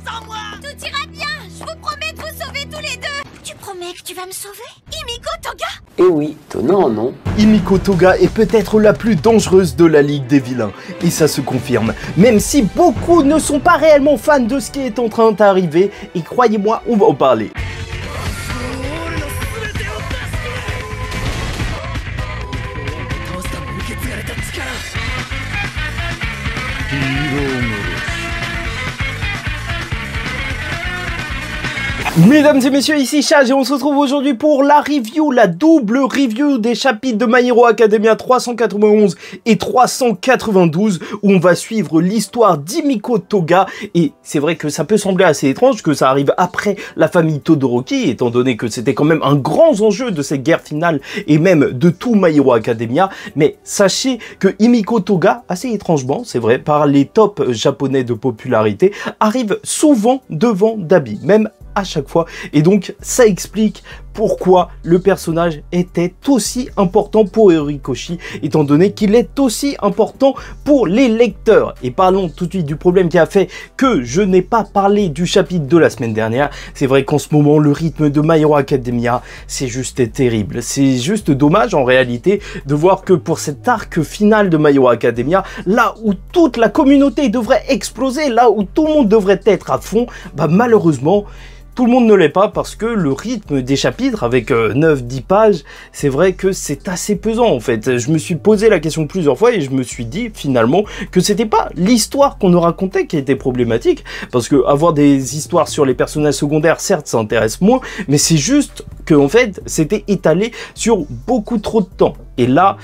sans moi. Tout ira bien. Je vous promets de vous sauver tous les deux. Tu promets que tu vas me sauver? Himiko Toga? Eh oui, étonnant, non? Himiko Toga est peut-être la plus dangereuse de la Ligue des Vilains, et ça se confirme, même si beaucoup ne sont pas réellement fans de ce qui est en train d'arriver, et croyez-moi, on va en parler. Mesdames et messieurs, ici Chage et on se retrouve aujourd'hui pour la review, la double review des chapitres de My Hero Academia 391 et 392 où on va suivre l'histoire d'Himiko Toga. Et c'est vrai que ça peut sembler assez étrange que ça arrive après la famille Todoroki, étant donné que c'était quand même un grand enjeu de cette guerre finale et même de tout My Hero Academia. Mais sachez que Himiko Toga, assez étrangement, c'est vrai, par les tops japonais de popularité, arrive souvent devant Dabi, même à chaque fois, et donc ça explique pourquoi le personnage était aussi important pour Horikoshi, étant donné qu'il est aussi important pour les lecteurs. Et parlons tout de suite du problème qui a fait que je n'ai pas parlé du chapitre de la semaine dernière. C'est vrai qu'en ce moment, le rythme de My Hero Academia, c'est juste terrible. C'est juste dommage en réalité de voir que pour cet arc final de My Hero Academia, là où toute la communauté devrait exploser, là où tout le monde devrait être à fond, bah malheureusement, tout le monde ne l'est pas parce que le rythme des chapitres avec 9-10 pages, c'est vrai que c'est assez pesant en fait. Je me suis posé la question plusieurs fois et je me suis dit finalement que c'était pas l'histoire qu'on nous racontait qui était problématique, parce que avoir des histoires sur les personnages secondaires, certes ça intéresse moins, mais c'est juste que en fait c'était étalé sur beaucoup trop de temps. Et là,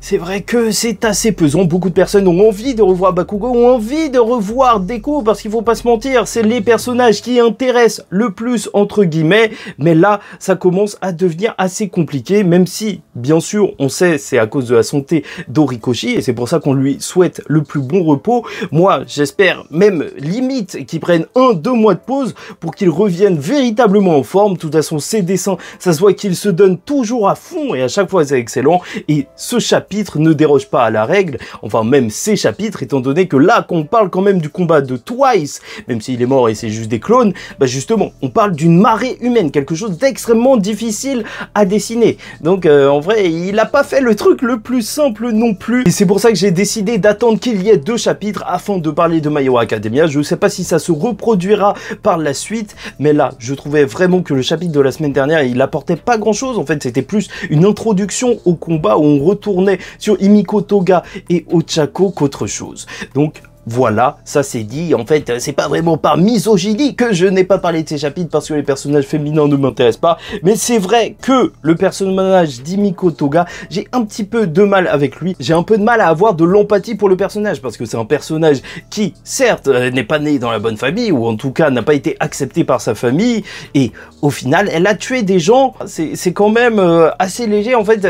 c'est vrai que c'est assez pesant, beaucoup de personnes ont envie de revoir Bakugo, ont envie de revoir Deku, parce qu'il faut pas se mentir, c'est les personnages qui intéressent le plus entre guillemets, mais là ça commence à devenir assez compliqué, même si bien sûr on sait c'est à cause de la santé d'Horikoshi, et c'est pour ça qu'on lui souhaite le plus bon repos. Moi j'espère même limite qu'il prenne 1-2 mois de pause pour qu'il revienne véritablement en forme. De toute façon ses dessins, ça se voit qu'il se donne toujours à fond et à chaque fois c'est excellent, et ce chapitre ne déroge pas à la règle, enfin même ces chapitres, étant donné que là qu'on parle quand même du combat de Twice, même s'il est mort et c'est juste des clones, bah justement on parle d'une marée humaine, quelque chose d'extrêmement difficile à dessiner. Donc en vrai il n'a pas fait le truc le plus simple non plus, et c'est pour ça que j'ai décidé d'attendre qu'il y ait 2 chapitres afin de parler de My Hero Academia. Je ne sais pas si ça se reproduira par la suite, mais là je trouvais vraiment que le chapitre de la semaine dernière il apportait pas grand chose, en fait c'était plus une introduction au combat où on retournait sur Himiko Toga et Ochako qu'autre chose. Donc voilà, ça c'est dit. En fait, c'est pas vraiment par misogynie que je n'ai pas parlé de ces chapitres parce que les personnages féminins ne m'intéressent pas, mais c'est vrai que le personnage d'Himiko Toga, j'ai un petit peu de mal avec lui. J'ai un peu de mal à avoir de l'empathie pour le personnage parce que c'est un personnage qui, certes, n'est pas né dans la bonne famille, ou en tout cas n'a pas été accepté par sa famille, et au final, elle a tué des gens. C'est quand même assez léger. En fait,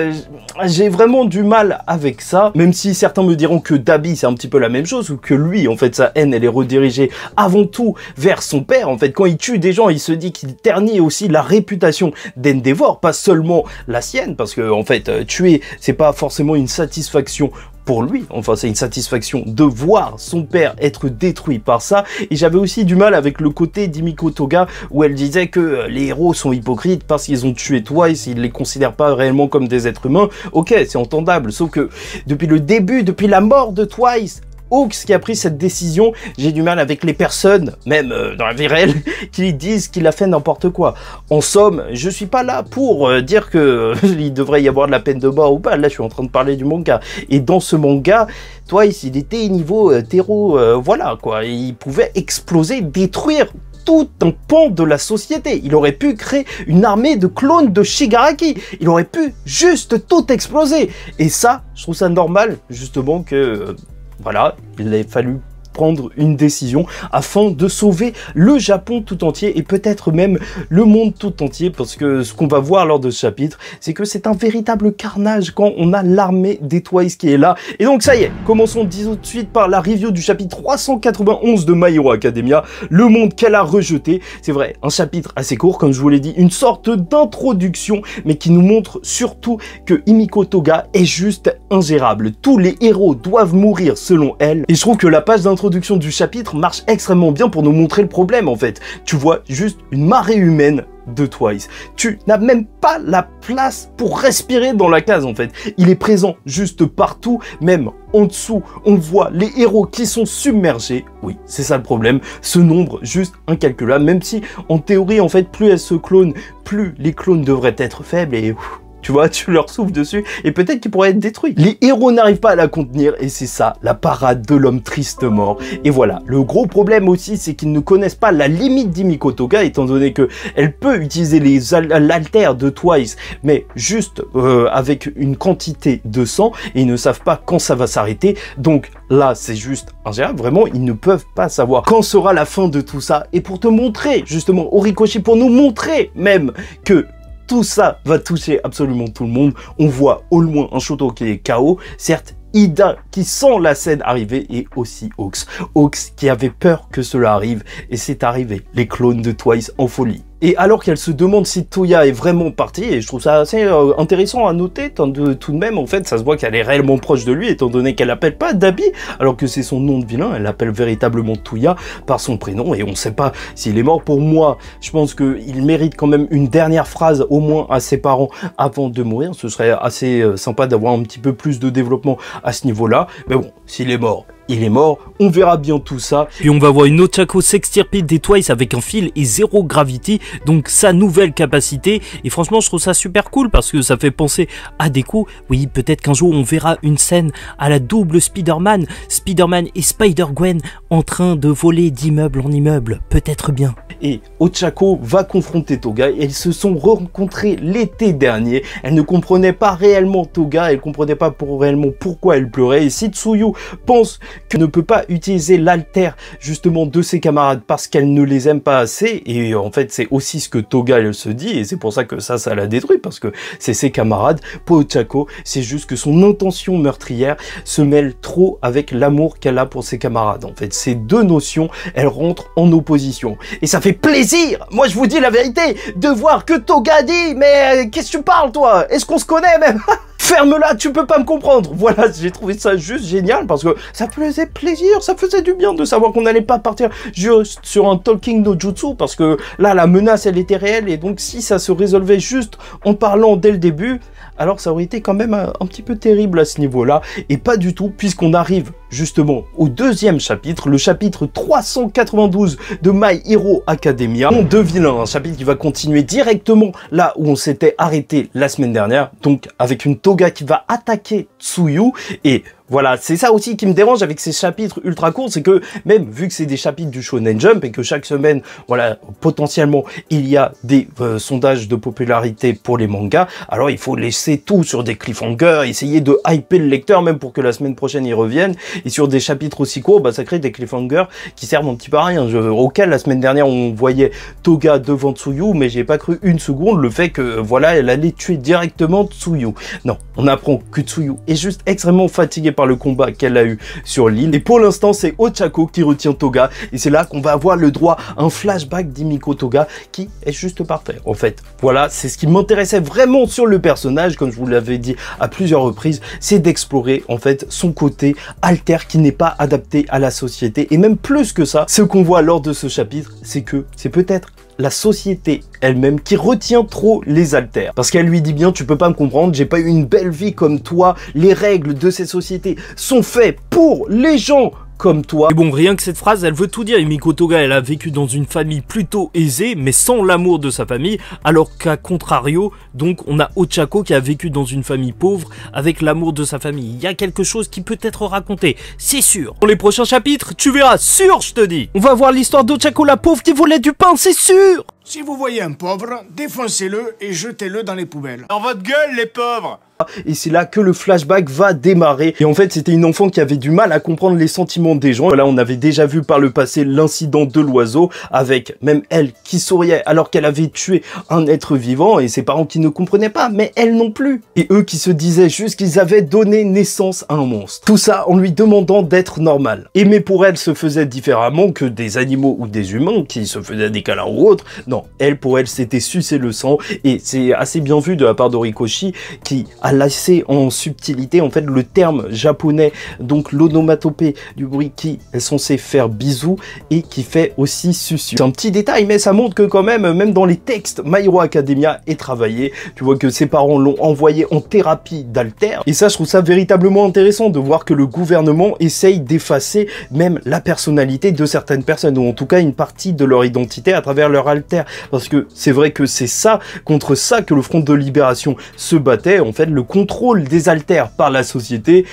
j'ai vraiment du mal avec ça, même si certains me diront que Dabi c'est un petit peu la même chose, ou que lui, en fait, sa haine, elle est redirigée avant tout vers son père. En fait, quand il tue des gens, il se dit qu'il ternit aussi la réputation d'Endeavor, pas seulement la sienne, parce que, en fait, tuer, c'est pas forcément une satisfaction pour lui, enfin c'est une satisfaction de voir son père être détruit par ça. Et j'avais aussi du mal avec le côté d'Himiko Toga où elle disait que les héros sont hypocrites parce qu'ils ont tué Twice, ils les considèrent pas réellement comme des êtres humains. Ok, c'est entendable, sauf que depuis le début, depuis la mort de Twice, Hawks qui a pris cette décision, j'ai du mal avec les personnes, même dans la vie réelle, qui disent qu'il a fait n'importe quoi. En somme, je suis pas là pour dire que il devrait y avoir de la peine de mort ou pas. Là, je suis en train de parler du manga. Et dans ce manga, Twice, il était niveau terreau, voilà quoi. Il pouvait exploser, détruire tout un pan de la société. Il aurait pu créer une armée de clones de Shigaraki. Il aurait pu juste tout exploser. Et ça, je trouve ça normal, justement, que voilà, il a fallu prendre une décision afin de sauver le Japon tout entier et peut-être même le monde tout entier, parce que ce qu'on va voir lors de ce chapitre, c'est que c'est un véritable carnage quand on a l'armée des Twice qui est là. Et donc ça y est, commençons tout de suite par la review du chapitre 391 de My Hero Academia, le monde qu'elle a rejeté. C'est vrai, un chapitre assez court, comme je vous l'ai dit, une sorte d'introduction, mais qui nous montre surtout que Himiko Toga est juste ingérable. Tous les héros doivent mourir selon elle, et je trouve que la page d'introduction l'introduction du chapitre marche extrêmement bien pour nous montrer le problème en fait. Tu vois juste une marée humaine de Twice. Tu n'as même pas la place pour respirer dans la case en fait. Il est présent juste partout, même en dessous, on voit les héros qui sont submergés. Oui, c'est ça le problème. Ce nombre juste incalculable, même si en théorie en fait, plus elles se clonent, plus les clones devraient être faibles et... Tu vois, tu leur souffles dessus et peut-être qu'ils pourraient être détruits. Les héros n'arrivent pas à la contenir et c'est ça, la parade de l'homme triste mort. Et voilà, le gros problème aussi, c'est qu'ils ne connaissent pas la limite d'Himiko Toga, étant donné que elle peut utiliser l'altère de Twice, mais juste avec une quantité de sang, et ils ne savent pas quand ça va s'arrêter. Donc là, c'est juste ingérable. Vraiment, ils ne peuvent pas savoir quand sera la fin de tout ça. Et pour te montrer, justement, Horikoshi, pour nous montrer même que tout ça va toucher absolument tout le monde. On voit au loin un Shoto qui est KO. Certes, Ida qui sent la scène arriver et aussi Hawks. Hawks qui avait peur que cela arrive et c'est arrivé. Les clones de Twice en folie. Et alors qu'elle se demande si Toya est vraiment partie, et je trouve ça assez intéressant à noter, tout de même, en fait, ça se voit qu'elle est réellement proche de lui, étant donné qu'elle l'appelle pas Dabi, alors que c'est son nom de vilain, elle l'appelle véritablement Toya par son prénom, et on sait pas s'il est mort. Pour moi, je pense qu'il mérite quand même une dernière phrase, au moins à ses parents, avant de mourir. Ce serait assez sympa d'avoir un petit peu plus de développement à ce niveau-là, mais bon, s'il est mort, il est mort, on verra bien tout ça. Puis on va voir une Ochako s'extirper des Twice avec un fil et zéro gravity, donc sa nouvelle capacité. Et franchement, je trouve ça super cool parce que ça fait penser à des coups. Oui, peut-être qu'un jour on verra une scène à la double Spider-Man, Spider-Man et Spider-Gwen en train de voler d'immeuble en immeuble, peut-être bien. Et Ochako va confronter Toga, et ils se sont rencontrés l'été dernier. Elle ne comprenait pas réellement Toga, elle comprenait pas réellement pourquoi elle pleurait. Et si Tsuyu pense qu'elle ne peut pas utiliser l'altère justement de ses camarades parce qu'elle ne les aime pas assez, et en fait c'est aussi ce que Toga elle se dit, et c'est pour ça que ça la détruit, parce que c'est ses camarades. Pour Ochako, c'est juste que son intention meurtrière se mêle trop avec l'amour qu'elle a pour ses camarades. En fait, ces deux notions, elles rentrent en opposition, et ça fait plaisir, moi je vous dis la vérité, de voir que Toga dit, mais qu'est-ce que tu parles toi? Est-ce qu'on se connaît même? Ferme-la, tu peux pas me comprendre. Voilà, j'ai trouvé ça juste génial parce que ça faisait plaisir, ça faisait du bien de savoir qu'on n'allait pas partir juste sur un talking no jutsu, parce que là, la menace, elle était réelle, et donc si ça se résolvait juste en parlant dès le début, alors ça aurait été quand même un petit peu terrible à ce niveau-là, et pas du tout, puisqu'on arrive justement au deuxième chapitre, le chapitre 392 de My Hero Academia, on devine un chapitre qui va continuer directement là où on s'était arrêté la semaine dernière, donc avec une Toga qui va attaquer Tsuyu. Et voilà, c'est ça aussi qui me dérange avec ces chapitres ultra courts, c'est que même vu que c'est des chapitres du Shonen Jump et que chaque semaine, voilà, potentiellement il y a des sondages de popularité pour les mangas, alors il faut laisser tout sur des cliffhangers, essayer de hyper le lecteur même pour que la semaine prochaine il revienne. Et sur des chapitres aussi courts, bah, ça crée des cliffhangers qui servent un petit peu à rien. Auquel la semaine dernière on voyait Toga devant Tsuyu, mais j'ai pas cru une seconde le fait que voilà, elle allait tuer directement Tsuyu. Non, on apprend que Tsuyu est juste extrêmement fatiguée par le combat qu'elle a eu sur l'île, et pour l'instant c'est Ochako qui retient Toga, et c'est là qu'on va avoir le droit à un flashback d'Himiko Toga qui est juste parfait. En fait, voilà, c'est ce qui m'intéressait vraiment sur le personnage, comme je vous l'avais dit à plusieurs reprises, c'est d'explorer en fait son côté alter qui n'est pas adapté à la société. Et même plus que ça, ce qu'on voit lors de ce chapitre, c'est que c'est peut-être la société elle-même qui retient trop les alters. Parce qu'elle lui dit bien, tu peux pas me comprendre, j'ai pas eu une belle vie comme toi, les règles de ces sociétés sont faites pour les gens comme toi. Et bon, rien que cette phrase, elle veut tout dire. Himiko Toga, elle a vécu dans une famille plutôt aisée, mais sans l'amour de sa famille, alors qu'à contrario, donc, on a Ochako qui a vécu dans une famille pauvre, avec l'amour de sa famille. Il y a quelque chose qui peut être raconté, c'est sûr. Dans les prochains chapitres, tu verras, sûr, je te dis. On va voir l'histoire d'Ochako la pauvre qui volait du pain, c'est sûr. Si vous voyez un pauvre, défoncez-le et jetez-le dans les poubelles. Dans votre gueule, les pauvres! Et c'est là que le flashback va démarrer. Et en fait, c'était une enfant qui avait du mal à comprendre les sentiments des gens. Voilà, on avait déjà vu par le passé l'incident de l'oiseau, avec même elle qui souriait alors qu'elle avait tué un être vivant, et ses parents qui ne comprenaient pas, mais elle non plus. Et eux qui se disaient juste qu'ils avaient donné naissance à un monstre. Tout ça en lui demandant d'être normal. Aimer pour elle se faisait différemment que des animaux ou des humains qui se faisaient des câlins ou autres. Non, elle, pour elle, c'était sucer le sang. Et c'est assez bien vu de la part d'Horikoshi qui, à à lasser en subtilité en fait le terme japonais, donc l'onomatopée du bruit qui est censé faire bisou et qui fait aussi susu. C'est un petit détail, mais ça montre que quand même dans les textes, My Hero Academia est travaillé. Tu vois que ses parents l'ont envoyé en thérapie d'alter. Et ça, je trouve ça véritablement intéressant de voir que le gouvernement essaye d'effacer même la personnalité de certaines personnes, ou en tout cas une partie de leur identité à travers leur alter. Parce que c'est vrai que c'est ça, contre ça que le Front de Libération se battait, en fait, le contrôle des alters par la société,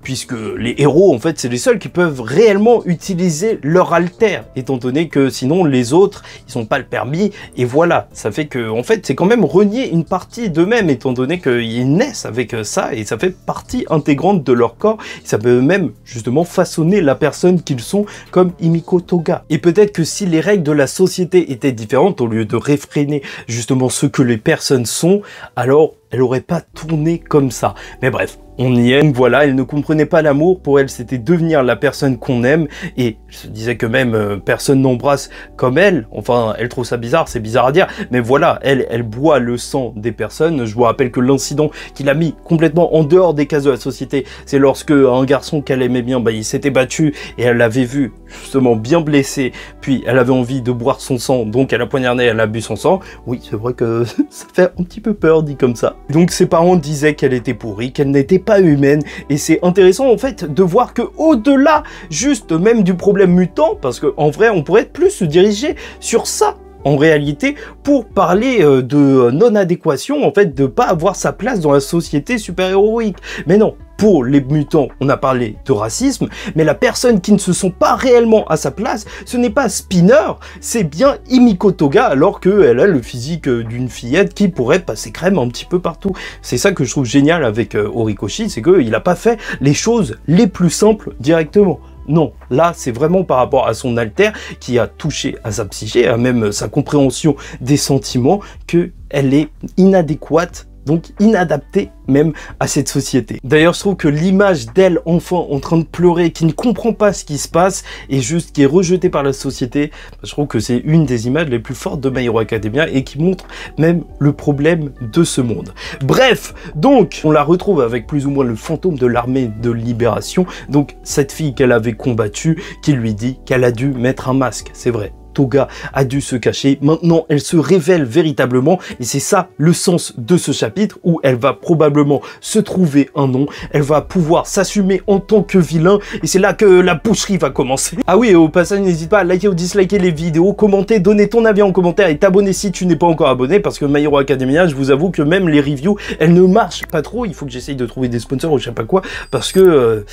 puisque les héros, en fait, c'est les seuls qui peuvent réellement utiliser leur alter, étant donné que sinon les autres, ils n'ont pas le permis, et voilà, ça fait que, en fait, c'est quand même renier une partie d'eux-mêmes, étant donné qu'ils naissent avec ça, et ça fait partie intégrante de leur corps, et ça peut même, justement, façonner la personne qu'ils sont, comme Himiko Toga. Et peut-être que si les règles de la société étaient différentes, au lieu de réfréner, justement, ce que les personnes sont, alors elle aurait pas tourné comme ça. Mais bref, on y est. Donc voilà, elle ne comprenait pas l'amour. Pour elle, c'était devenir la personne qu'on aime. Et elle se disait que même personne n'embrasse comme elle. Enfin, elle trouve ça bizarre, c'est bizarre à dire. Mais voilà, elle boit le sang des personnes. Je vous rappelle que l'incident qui l'a mis complètement en dehors des cases de la société, c'est lorsque un garçon qu'elle aimait bien, il s'était battu et elle l'avait vu justement bien blessé. Puis elle avait envie de boire son sang, donc elle a poignardé, elle a bu son sang. Oui, c'est vrai que ça fait un petit peu peur dit comme ça. Donc ses parents disaient qu'elle était pourrie, qu'elle n'était pas humaine, et c'est intéressant en fait de voir que au-delà juste même du problème mutant, parce que en vrai on pourrait plus se diriger sur ça en réalité pour parler de non-adéquation, en fait de pas avoir sa place dans la société super-héroïque. Mais non, pour les mutants, on a parlé de racisme, mais la personne qui ne se sent pas réellement à sa place, ce n'est pas Spinner, c'est bien Himiko Toga, alors qu'elle a le physique d'une fillette qui pourrait passer crème un petit peu partout. C'est ça que je trouve génial avec Horikoshi, c'est qu'il n'a pas fait les choses les plus simples directement. Non, là, c'est vraiment par rapport à son alter qui a touché à sa psyché, à même sa compréhension des sentiments, qu'elle est inadéquate, donc inadaptée même à cette société. D'ailleurs, je trouve que l'image d'elle, enfant, en train de pleurer, qui ne comprend pas ce qui se passe, et juste qui est rejetée par la société, je trouve que c'est une des images les plus fortes de My Hero Academia, et qui montre même le problème de ce monde. Bref, donc, on la retrouve avec plus ou moins le fantôme de l'armée de libération, donc cette fille qu'elle avait combattue, qui lui dit qu'elle a dû mettre un masque, c'est vrai. Toga a dû se cacher. Maintenant, elle se révèle véritablement et c'est ça le sens de ce chapitre où elle va probablement se trouver un nom. Elle va pouvoir s'assumer en tant que vilain et c'est là que la boucherie va commencer. Ah oui, au passage, n'hésite pas à liker ou disliker les vidéos, commenter, donner ton avis en commentaire et t'abonner si tu n'es pas encore abonné parce que My Hero Academia, je vous avoue que même les reviews, elles ne marchent pas trop. Il faut que j'essaye de trouver des sponsors ou je sais pas quoi parce que...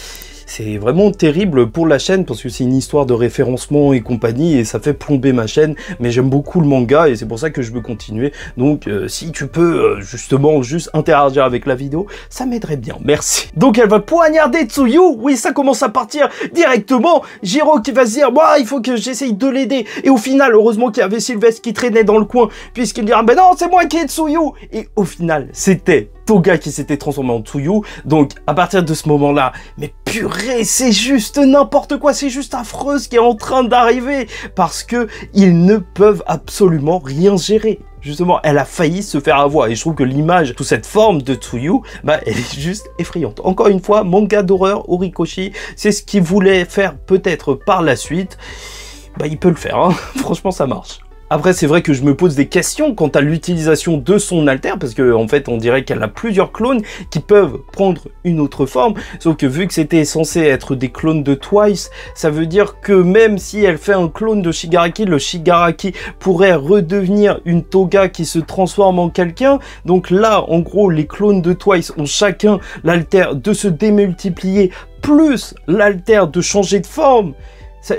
c'est vraiment terrible pour la chaîne parce que c'est une histoire de référencement et compagnie et ça fait plomber ma chaîne, mais j'aime beaucoup le manga et c'est pour ça que je veux continuer. Donc si tu peux justement juste interagir avec la vidéo, ça m'aiderait bien, merci. Donc elle va poignarder Tsuyu, oui ça commence à partir directement, Jiro qui va se dire bah, il faut que j'essaye de l'aider et au final heureusement qu'il y avait Sylvestre qui traînait dans le coin puisqu'il dira ben non c'est moi qui ai Tsuyu et au final c'était Toga qui s'était transformé en Tsuyu, donc à partir de ce moment-là, mais purée, c'est juste n'importe quoi, c'est juste affreux ce qui est en train d'arriver, parce que ils ne peuvent absolument rien gérer. Justement, elle a failli se faire avoir, et je trouve que l'image, toute cette forme de Tsuyu, bah, elle est juste effrayante. Encore une fois, manga d'horreur, Horikoshi, c'est ce qu'il voulait faire peut-être par la suite, bah il peut le faire, hein. Franchement ça marche. Après, c'est vrai que je me pose des questions quant à l'utilisation de son alter, parce que en fait, on dirait qu'elle a plusieurs clones qui peuvent prendre une autre forme, sauf que vu que c'était censé être des clones de Twice, ça veut dire que même si elle fait un clone de Shigaraki, le Shigaraki pourrait redevenir une Toga qui se transforme en quelqu'un. Donc là, en gros, les clones de Twice ont chacun l'alter de se démultiplier, plus l'alter de changer de forme.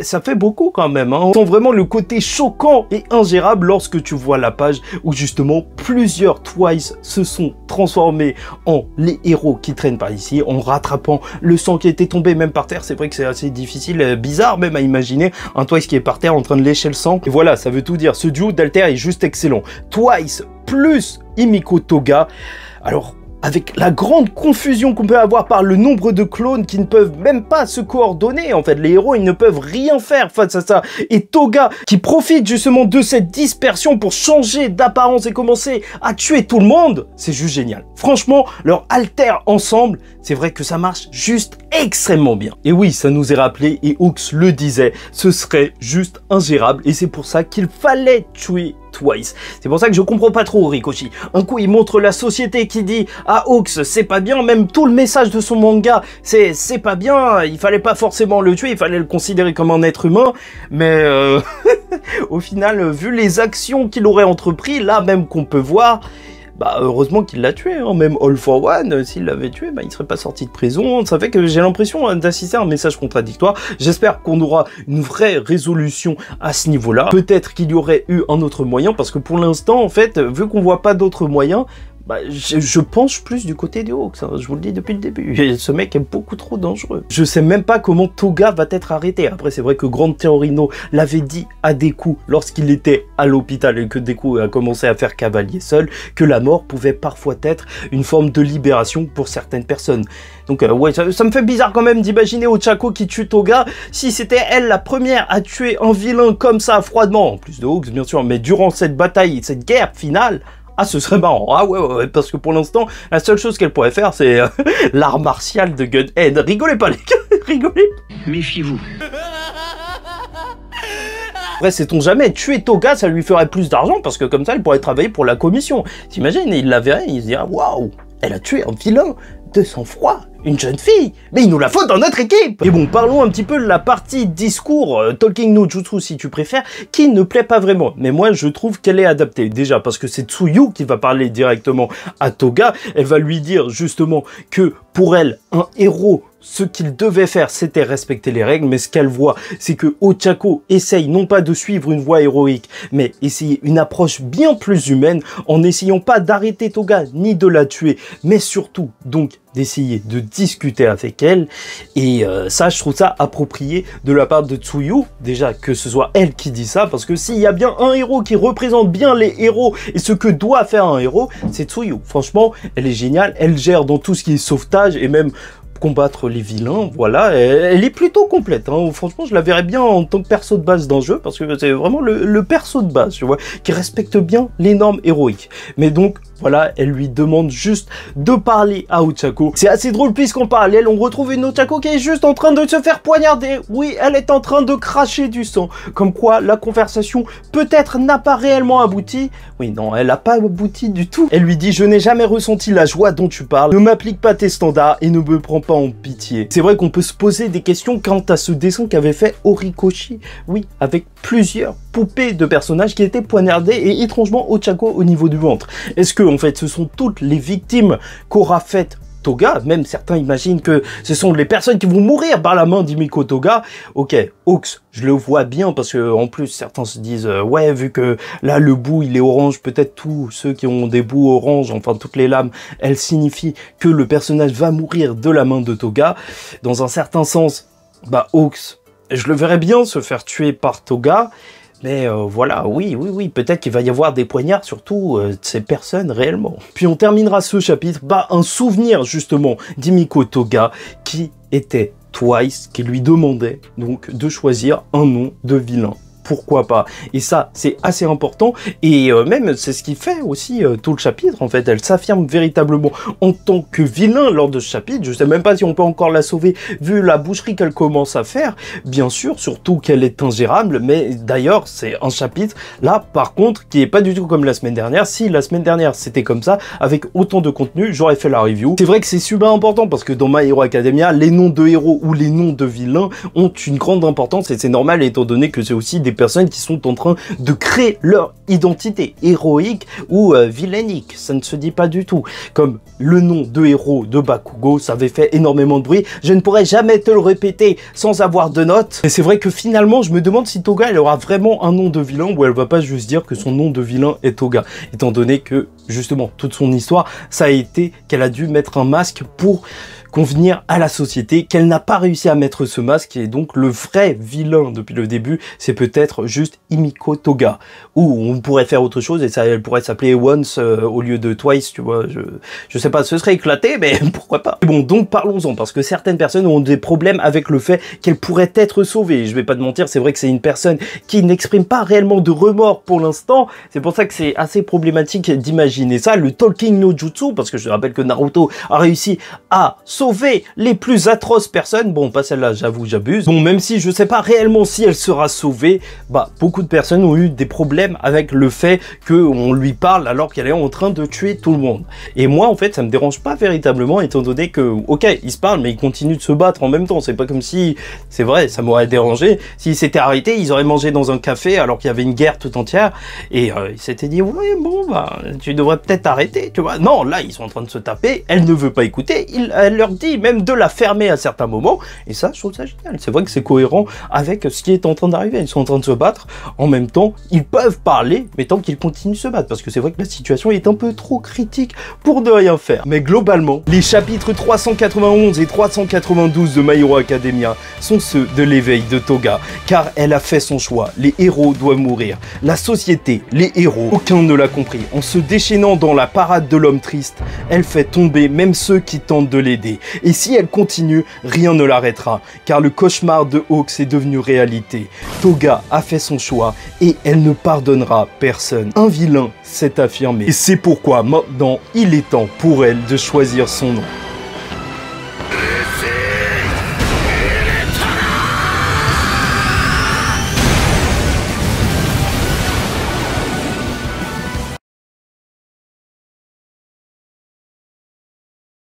Ça fait beaucoup quand même, hein. On sent vraiment le côté choquant et ingérable lorsque tu vois la page où justement plusieurs Twice se sont transformés en les héros qui traînent par ici, en rattrapant le sang qui était tombé même par terre. C'est vrai que c'est assez difficile, bizarre même à imaginer un Twice qui est par terre en train de lécher le sang. Et voilà, ça veut tout dire. Ce duo d'alter est juste excellent. Twice plus Himiko Toga. Alors... avec la grande confusion qu'on peut avoir par le nombre de clones qui ne peuvent même pas se coordonner. En fait, les héros, ils ne peuvent rien faire face à ça. Et Toga, qui profite justement de cette dispersion pour changer d'apparence et commencer à tuer tout le monde, c'est juste génial. Franchement, leur alter ensemble, c'est vrai que ça marche juste extrêmement bien. Et oui, ça nous est rappelé, et Hawks le disait, ce serait juste ingérable, et c'est pour ça qu'il fallait tuer Twice. C'est pour ça que je comprends pas trop Horikoshi. Un coup il montre la société qui dit à Hawks c'est pas bien, même tout le message de son manga c'est pas bien, il fallait pas forcément le tuer, il fallait le considérer comme un être humain, mais au final vu les actions qu'il aurait entrepris, là même qu'on peut voir, bah heureusement qu'il l'a tué, hein. Même All for One, s'il l'avait tué, bah il serait pas sorti de prison. Ça fait que j'ai l'impression d'assister à un message contradictoire. J'espère qu'on aura une vraie résolution à ce niveau-là. Peut-être qu'il y aurait eu un autre moyen, parce que pour l'instant, en fait, vu qu'on voit pas d'autres moyens, bah, je penche plus du côté de Hawks, hein, je vous le dis depuis le début. Et ce mec est beaucoup trop dangereux. Je sais même pas comment Toga va être arrêté. Après, c'est vrai que Grand Terrorino l'avait dit à Deku lorsqu'il était à l'hôpital et que Deku a commencé à faire cavalier seul, que la mort pouvait parfois être une forme de libération pour certaines personnes. Donc ouais, ça me fait bizarre quand même d'imaginer Ochako qui tue Toga. Si c'était elle la première à tuer un vilain comme ça froidement, en plus de Hawks bien sûr, mais durant cette bataille, cette guerre finale, ah, ce serait marrant. Ah ouais, parce que pour l'instant, la seule chose qu'elle pourrait faire, c'est l'art martial de Gunhead. Rigolez pas les gars, rigolez. Méfiez-vous. Après, sait-on jamais, tuer Toga, ça lui ferait plus d'argent, parce que comme ça, elle pourrait travailler pour la commission. T'imagines, il la verrait, il se dirait, waouh, elle a tué un vilain de sang-froid, une jeune fille, mais il nous la faut dans notre équipe. Et bon, parlons un petit peu de la partie discours, talking no jutsu si tu préfères, qui ne plaît pas vraiment. Mais moi, je trouve qu'elle est adaptée. Déjà, parce que c'est Tsuyu qui va parler directement à Toga. Elle va lui dire justement que pour elle, un héros, ce qu'il devait faire, c'était respecter les règles, mais ce qu'elle voit, c'est que Ochako essaye non pas de suivre une voie héroïque, mais essayer une approche bien plus humaine, en n'essayant pas d'arrêter Toga, ni de la tuer, mais surtout, donc, d'essayer de discuter avec elle, et ça, je trouve ça approprié de la part de Tsuyu, déjà que ce soit elle qui dit ça, parce que s'il y a bien un héros qui représente bien les héros, et ce que doit faire un héros, c'est Tsuyu. Franchement, elle est géniale, elle gère dans tout ce qui est sauvetage, et même combattre les vilains, voilà, elle est plutôt complète, hein. Franchement, je la verrais bien en tant que perso de base d'un jeu, parce que c'est vraiment le perso de base, tu vois, qui respecte bien les normes héroïques. Mais donc, voilà, elle lui demande juste de parler à Ochako. C'est assez drôle puisqu'en parallèle, on retrouve une Ochako qui est juste en train de se faire poignarder. Oui, elle est en train de cracher du sang. Comme quoi, la conversation peut-être n'a pas réellement abouti. Oui, non, elle n'a pas abouti du tout. Elle lui dit, je n'ai jamais ressenti la joie dont tu parles. Ne m'applique pas tes standards et ne me prends pas en pitié. C'est vrai qu'on peut se poser des questions quant à ce dessin qu'avait fait Horikoshi. Oui, avec plusieurs poupées de personnages qui étaient poignardés et étrangement Ochako au niveau du ventre. Est-ce que en fait ce sont toutes les victimes qu'aura faites Toga? Même certains imaginent que ce sont les personnes qui vont mourir par la main d'Himiko Toga. Ok, Hawks, je le vois bien parce que en plus certains se disent ouais, vu que là le bout il est orange, peut-être tous ceux qui ont des bouts orange, enfin toutes les lames, elles signifient que le personnage va mourir de la main de Toga. Dans un certain sens, bah Hawks, je le verrais bien se faire tuer par Toga. Mais voilà, oui, peut-être qu'il va y avoir des poignards, surtout de ces personnes réellement. Puis on terminera ce chapitre par un souvenir justement d'Himiko Toga qui était Twice, qui lui demandait donc de choisir un nom de vilain. Pourquoi pas? Et ça, c'est assez important, et même, c'est ce qui fait aussi tout le chapitre, en fait. Elle s'affirme véritablement en tant que vilain lors de ce chapitre. Je sais même pas si on peut encore la sauver, vu la boucherie qu'elle commence à faire, bien sûr, surtout qu'elle est ingérable, mais d'ailleurs, c'est un chapitre, là, par contre, qui est pas du tout comme la semaine dernière. Si la semaine dernière, c'était comme ça, avec autant de contenu, j'aurais fait la review. C'est vrai que c'est super important, parce que dans My Hero Academia, les noms de héros ou les noms de vilains ont une grande importance, et c'est normal, étant donné que c'est aussi des personnes qui sont en train de créer leur identité héroïque ou vilainique, ça ne se dit pas du tout. Comme le nom de héros de Bakugo, ça avait fait énormément de bruit, je ne pourrais jamais te le répéter sans avoir de notes. Et c'est vrai que finalement, je me demande si Toga, elle aura vraiment un nom de vilain ou elle va pas juste dire que son nom de vilain est Toga, étant donné que, justement, toute son histoire, ça a été qu'elle a dû mettre un masque pour convenir à la société, qu'elle n'a pas réussi à mettre ce masque, et donc le vrai vilain depuis le début, c'est peut-être juste Himiko Toga. Ou on pourrait faire autre chose, et ça, elle pourrait s'appeler Once au lieu de Twice, tu vois, je sais pas, ce serait éclaté, mais pourquoi pas. Bon, donc parlons-en, parce que certaines personnes ont des problèmes avec le fait qu'elle pourrait être sauvée. Je vais pas te mentir, c'est vrai que c'est une personne qui n'exprime pas réellement de remords pour l'instant, c'est pour ça que c'est assez problématique d'imaginer ça. Le Talking no Jutsu, parce que je rappelle que Naruto a réussi à sauver les plus atroces personnes, bon, pas celle-là, j'avoue, j'abuse. Bon, même si je sais pas réellement si elle sera sauvée, bah, beaucoup de personnes ont eu des problèmes avec le fait qu'on lui parle alors qu'elle est en train de tuer tout le monde. Et moi, en fait, ça me dérange pas véritablement, étant donné que, ok, ils se parlent, mais ils continuent de se battre en même temps. C'est pas comme si, c'est vrai, ça m'aurait dérangé. S'ils s'étaient arrêtés, ils auraient mangé dans un café alors qu'il y avait une guerre tout entière, et ils s'étaient dit, ouais, bon, bah, tu devrais peut-être arrêter, tu vois. Non, là, ils sont en train de se taper, elle ne veut pas écouter, elle leur dit même de la fermer à certains moments, et ça, je trouve ça génial. C'est vrai que c'est cohérent avec ce qui est en train d'arriver. Ils sont en train de se battre, en même temps, ils peuvent parler, mais tant qu'ils continuent de se battre, parce que c'est vrai que la situation est un peu trop critique pour ne rien faire. Mais globalement, les chapitres 391 et 392 de My Hero Academia sont ceux de l'éveil de Toga, car elle a fait son choix. Les héros doivent mourir. La société, les héros, aucun ne l'a compris. En se déchaînant dans la parade de l'homme triste, elle fait tomber même ceux qui tentent de l'aider. Et si elle continue, rien ne l'arrêtera, car le cauchemar de Hawks est devenu réalité. Toga a fait son choix et elle ne pardonnera personne. Un vilain s'est affirmé. Et c'est pourquoi maintenant, il est temps pour elle de choisir son nom.